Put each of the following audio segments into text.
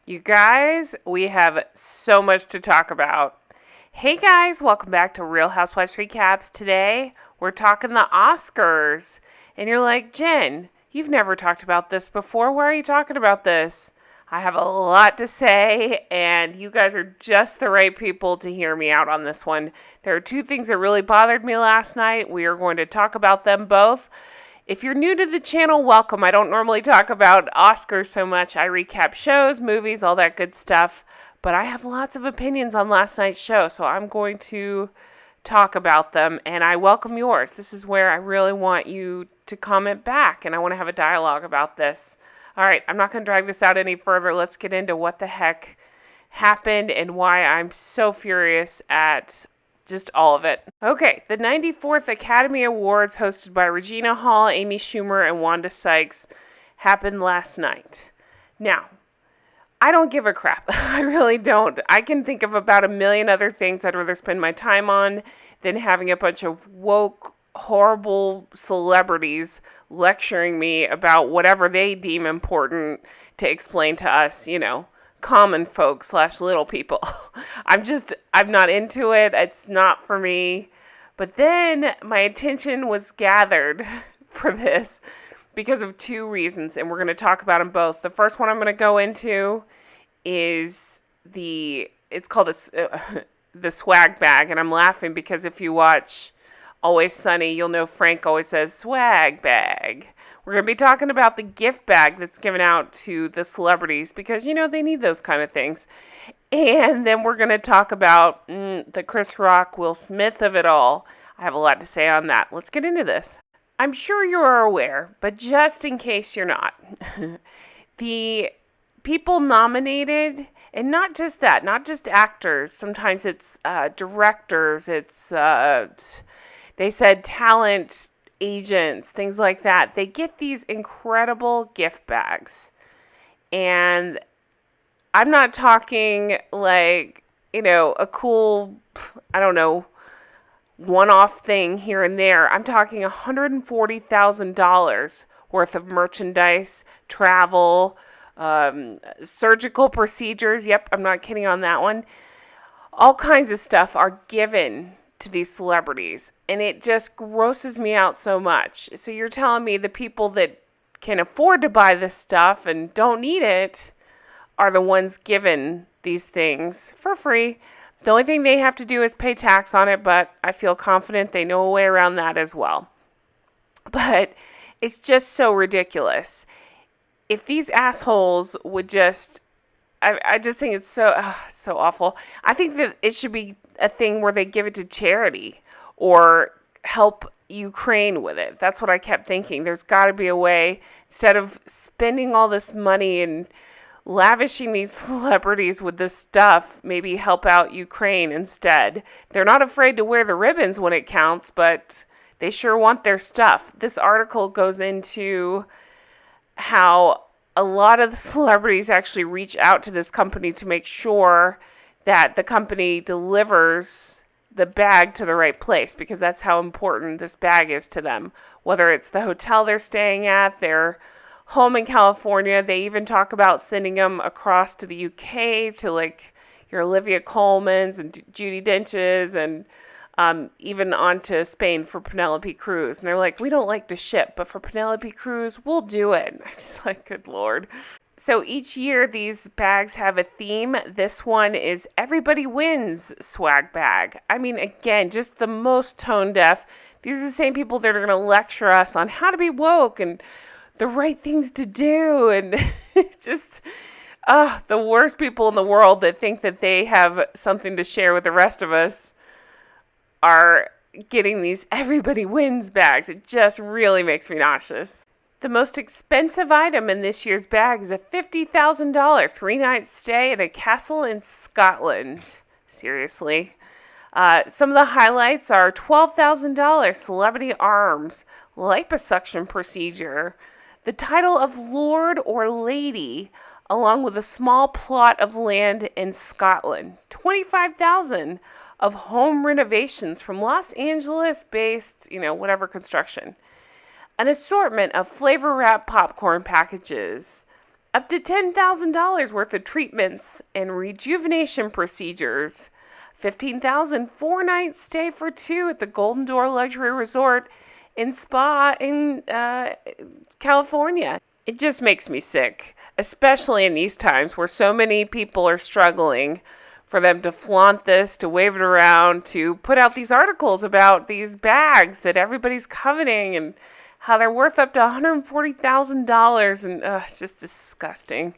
You guys, we have so much to talk about. Hey guys, welcome back to Real Housewives Recaps. Today, we're talking the Oscars. And you're like, Jen, you've never talked about this before. Why are you talking about this? I have a lot to say, and you guys are just the right people to hear me out on this one. There are two things that really bothered me last night. We are going to talk about them both. If you're new to the channel, welcome. I don't normally talk about Oscars so much. I recap shows, movies, all that good stuff. But I have lots of opinions on last night's show, so I'm going to talk about them, and I welcome yours. This is where I really want you to comment back, and I want to have a dialogue about this. All right, I'm not going to drag this out any further. Let's get into what the heck happened and why I'm so furious at just all of it. Okay, the 94th Academy Awards, hosted by Regina Hall, Amy Schumer, and Wanda Sykes, happened last night. Now, I don't give a crap. I really don't. I can think of about a million other things I'd rather spend my time on than having a bunch of woke, horrible celebrities lecturing me about whatever they deem important to explain to us, common folk / little people. I'm not into it. It's not for me. But then my attention was gathered for this because of two reasons, and we're going to talk about them both. The first one I'm going to go into is it's called the swag bag, and I'm laughing because if you watch Always Sunny, you'll know Frank always says swag bag. We're going to be talking about the gift bag that's given out to the celebrities because, they need those kind of things. And then we're going to talk about the Chris Rock, Will Smith of it all. I have a lot to say on that. Let's get into this. I'm sure you are aware, but just in case you're not, the people nominated, and not just that, not just actors. Sometimes it's directors. They said talent agents, things like that. They get these incredible gift bags. And I'm not talking like, a cool, I don't know, one-off thing here and there. I'm talking $140,000 worth of merchandise, travel, surgical procedures. Yep, I'm not kidding on that one. All kinds of stuff are given to these celebrities, and it just grosses me out so much. So you're telling me the people that can afford to buy this stuff and don't need it are the ones given these things for free. The only thing they have to do is pay tax on it, but I feel confident they know a way around that as well. But it's just so ridiculous. If these assholes would just, I just think it's so awful. I think that it should be a thing where they give it to charity or help Ukraine with it. That's what I kept thinking. There's got to be a way, instead of spending all this money and lavishing these celebrities with this stuff, maybe help out Ukraine instead. They're not afraid to wear the ribbons when it counts, but they sure want their stuff. This article goes into how a lot of the celebrities actually reach out to this company to make sure that the company delivers the bag to the right place, because that's how important this bag is to them. Whether it's the hotel they're staying at, their home in California, they even talk about sending them across to the UK to like your Olivia Colmans and Judi Dench's, and even on to Spain for Penelope Cruz. And they're like, we don't like to ship, but for Penelope Cruz, we'll do it. I'm just like, good Lord. So each year, these bags have a theme. This one is Everybody Wins swag bag. I mean, again, just the most tone deaf. These are the same people that are going to lecture us on how to be woke and the right things to do. And just the worst people in the world that think that they have something to share with the rest of us are getting these Everybody Wins bags. It just really makes me nauseous. The most expensive item in this year's bag is a $50,000 3-night stay at a castle in Scotland. Seriously. Some of the highlights are $12,000 celebrity arms, liposuction procedure, the title of Lord or Lady, along with a small plot of land in Scotland. $25,000 of home renovations from Los Angeles-based, whatever construction. An assortment of flavor-wrapped popcorn packages, Up to $10,000 worth of treatments and rejuvenation procedures. $15,000 4-night stay for two at the Golden Door Luxury Resort and Spa in California. It just makes me sick, especially in these times where so many people are struggling, for them to flaunt this, to wave it around, to put out these articles about these bags that everybody's coveting and how they're worth up to $140,000, and it's just disgusting.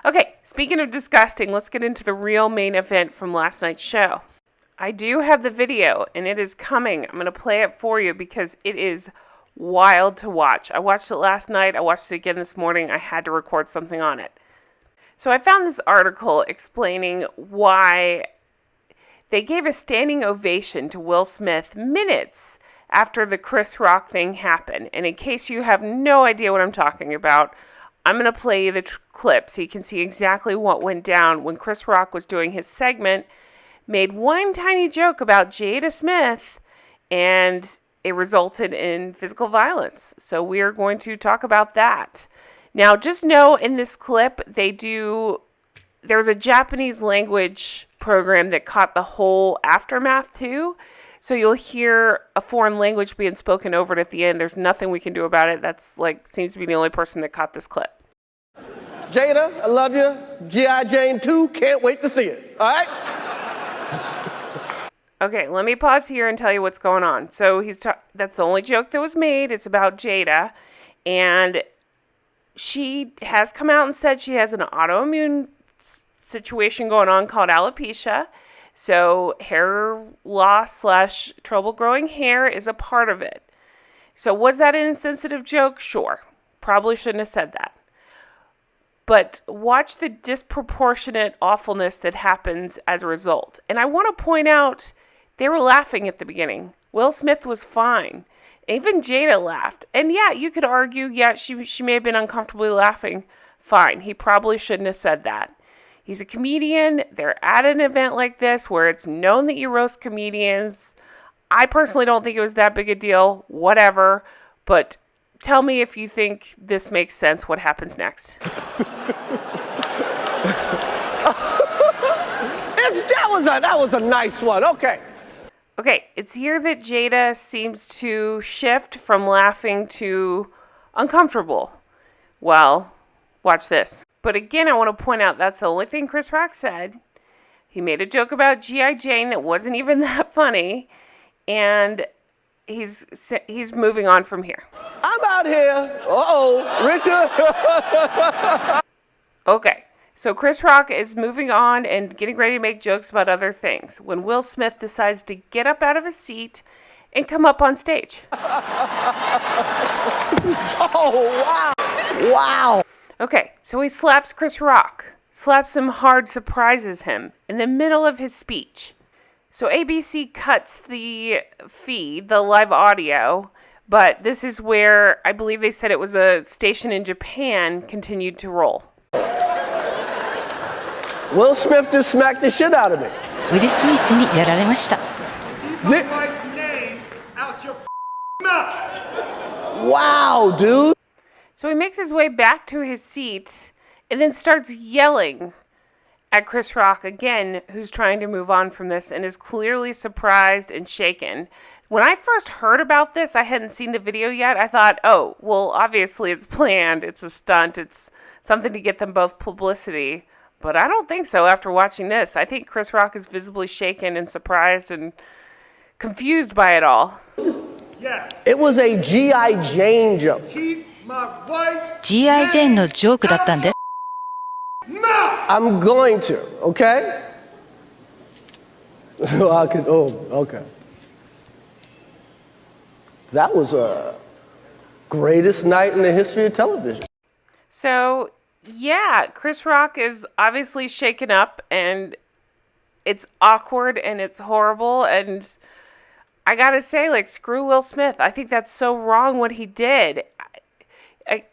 Okay, speaking of disgusting, let's get into the real main event from last night's show. I do have the video, and it is coming. I'm going to play it for you because it is wild to watch. I watched it last night. I watched it again this morning. I had to record something on it. So I found this article explaining why they gave a standing ovation to Will Smith minutes after the Chris Rock thing happened. And in case you have no idea what I'm talking about, I'm going to play you the clip so you can see exactly what went down when Chris Rock was doing his segment, made one tiny joke about Jada Smith, and it resulted in physical violence. So we are going to talk about that. Now, just know in this clip, there's a Japanese language program that caught the whole aftermath too. So you'll hear a foreign language being spoken over it at the end. There's nothing we can do about it. That's seems to be the only person that caught this clip. Jada, I love you. G.I. Jane 2, can't wait to see it. All right? Okay, let me pause here and tell you what's going on. So that's the only joke that was made. It's about Jada. And she has come out and said she has an autoimmune situation going on called alopecia. So hair loss / trouble growing hair is a part of it. So was that an insensitive joke? Sure. Probably shouldn't have said that. But watch the disproportionate awfulness that happens as a result. And I want to point out, they were laughing at the beginning. Will Smith was fine. Even Jada laughed. And yeah, you could argue, yeah, she may have been uncomfortably laughing. Fine. He probably shouldn't have said that. He's a comedian. They're at an event like this where it's known that you roast comedians. I personally don't think it was that big a deal. Whatever. But tell me if you think this makes sense, what happens next. That was a nice one. Okay. Okay, it's here that Jada seems to shift from laughing to uncomfortable. Well, watch this. But again, I want to point out that's the only thing Chris Rock said. He made a joke about G.I. Jane that wasn't even that funny. And he's moving on from here. I'm out here. Richard. Okay, so Chris Rock is moving on and getting ready to make jokes about other things when Will Smith decides to get up out of his seat and come up on stage. Oh, wow. Wow. Okay, so he slaps Chris Rock, slaps him hard, surprises him in the middle of his speech. So ABC cuts the feed, the live audio, but this is where I believe they said it was a station in Japan continued to roll. Will Smith just smacked the shit out of me. ウィル・スミスにやられました。 Thi- Wow, dude. So he makes his way back to his seat and then starts yelling at Chris Rock again, who's trying to move on from this and is clearly surprised and shaken. When I first heard about this, I hadn't seen the video yet. I thought, oh, well, obviously it's planned. It's a stunt. It's something to get them both publicity. But I don't think so after watching this. I think Chris Rock is visibly shaken and surprised and confused by it all. Yeah. It was a G.I. Jane joke. Keep my wife's G.I. Jane のジョークだったんで。 I'm going to, okay? Okay. That was a greatest night in the history of television. So, yeah, Chris Rock is obviously shaken up and it's awkward and it's horrible. And I gotta say, screw Will Smith. I think that's so wrong what he did.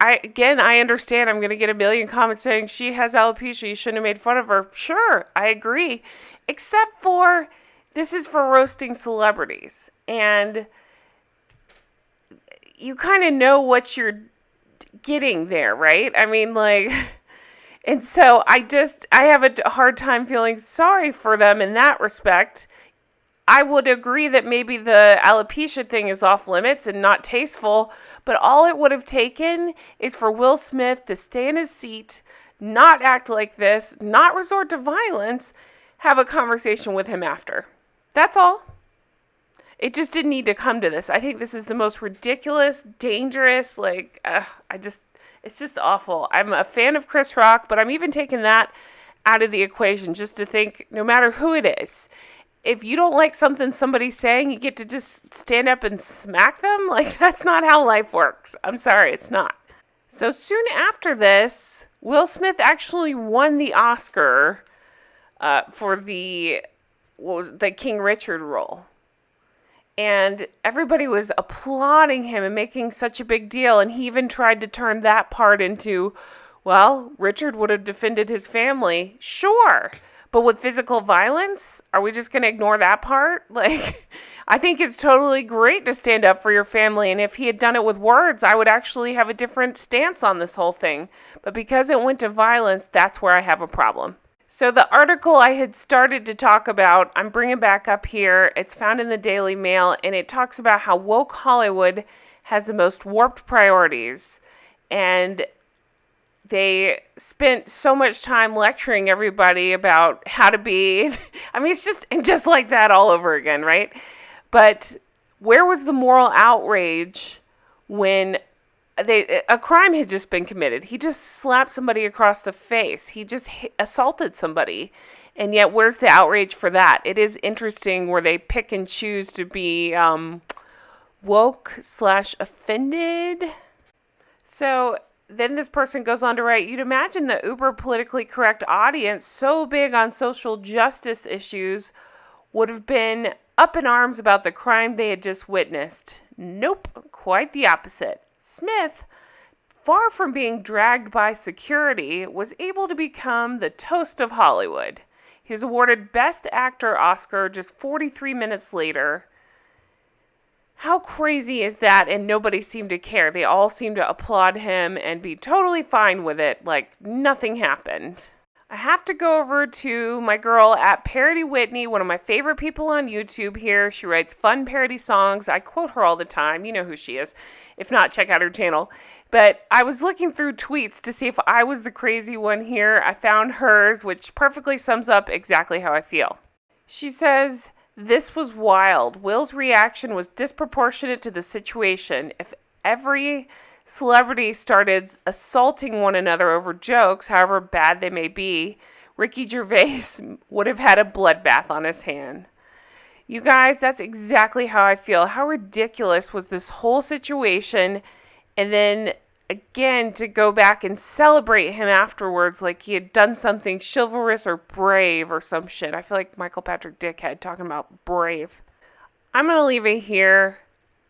I understand I'm going to get a million comments saying she has alopecia, you shouldn't have made fun of her. Sure, I agree. Except for, this is for roasting celebrities. And you kind of know what you're getting there, right? I mean, And so I have a hard time feeling sorry for them in that respect. I would agree that maybe the alopecia thing is off limits and not tasteful, but all it would have taken is for Will Smith to stay in his seat, not act like this, not resort to violence, have a conversation with him after. That's all. It just didn't need to come to this. I think this is the most ridiculous, dangerous, it's just awful. I'm a fan of Chris Rock, but I'm even taking that out of the equation just to think no matter who it is, if you don't like something somebody's saying, you get to just stand up and smack them? Like, that's not how life works. I'm sorry, it's not. So soon after this, Will Smith actually won the Oscar for the King Richard role. And everybody was applauding him and making such a big deal. And he even tried to turn that part into, well, Richard would have defended his family. Sure. But with physical violence, are we just going to ignore that part? Like, I think it's totally great to stand up for your family. And if he had done it with words, I would actually have a different stance on this whole thing. But because it went to violence, that's where I have a problem. So the article I had started to talk about, I'm bringing back up here. It's found in the Daily Mail, and it talks about how woke Hollywood has the most warped priorities. And they spent so much time lecturing everybody about how to be. I mean, it's just like that all over again, right? But where was the moral outrage when a crime had just been committed? He just slapped somebody across the face. He just assaulted somebody. And yet, where's the outrage for that? It is interesting where they pick and choose to be woke/offended. So then this person goes on to write, you'd imagine the uber politically correct audience so big on social justice issues would have been up in arms about the crime they had just witnessed. Nope, quite the opposite. Smith, far from being dragged by security, was able to become the toast of Hollywood. He was awarded Best Actor Oscar just 43 minutes later. How crazy is that? And nobody seemed to care. They all seemed to applaud him and be totally fine with it, like nothing happened. I have to go over to my girl at Parody Whitney, one of my favorite people on YouTube here. She writes fun parody songs. I quote her all the time. You know who she is. If not, check out her channel. But I was looking through tweets to see if I was the crazy one here. I found hers, which perfectly sums up exactly how I feel. She says, this was wild. Will's reaction was disproportionate to the situation. If every celebrity started assaulting one another over jokes, however bad they may be, Ricky Gervais would have had a bloodbath on his hand. You guys, that's exactly how I feel. How ridiculous was this whole situation? And then again, to go back and celebrate him afterwards like he had done something chivalrous or brave or some shit. I feel like Michael Patrick Dickhead talking about brave. I'm going to leave it here.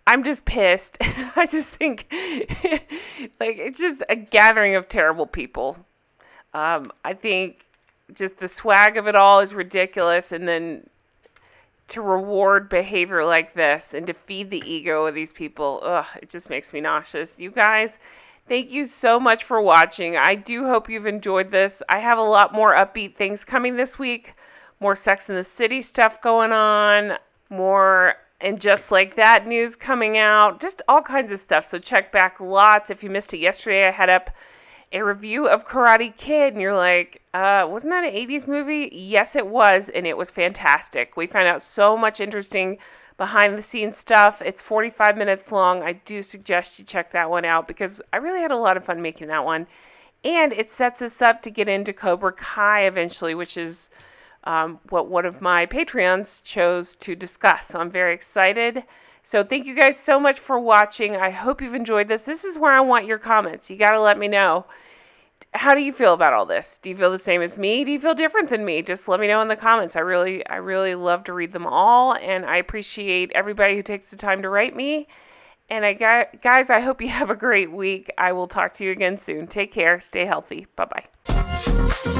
I'm just pissed. I just think like it's just a gathering of terrible people. I think just the swag of it all is ridiculous. And then to reward behavior like this and to feed the ego of these people, it just makes me nauseous. You guys, thank you so much for watching. I do hope you've enjoyed this. I have a lot more upbeat things coming this week. More Sex and the City stuff going on. More And Just Like That news coming out. Just all kinds of stuff. So check back lots. If you missed it yesterday, I had up a review of Karate Kid. And you're like, wasn't that an 80s movie? Yes, it was. And it was fantastic. We found out so much interesting behind the scenes stuff. It's 45 minutes long. I do suggest you check that one out because I really had a lot of fun making that one. And it sets us up to get into Cobra Kai eventually, which is what one of my Patreons chose to discuss. So I'm very excited. So thank you guys so much for watching. I hope you've enjoyed this. This is where I want your comments. You got to let me know. How do you feel about all this? Do you feel the same as me? Do you feel different than me? Just let me know in the comments. I really love to read them all, and I appreciate everybody who takes the time to write me. And guys, I hope you have a great week. I will talk to you again soon. Take care. Stay healthy. Bye-bye.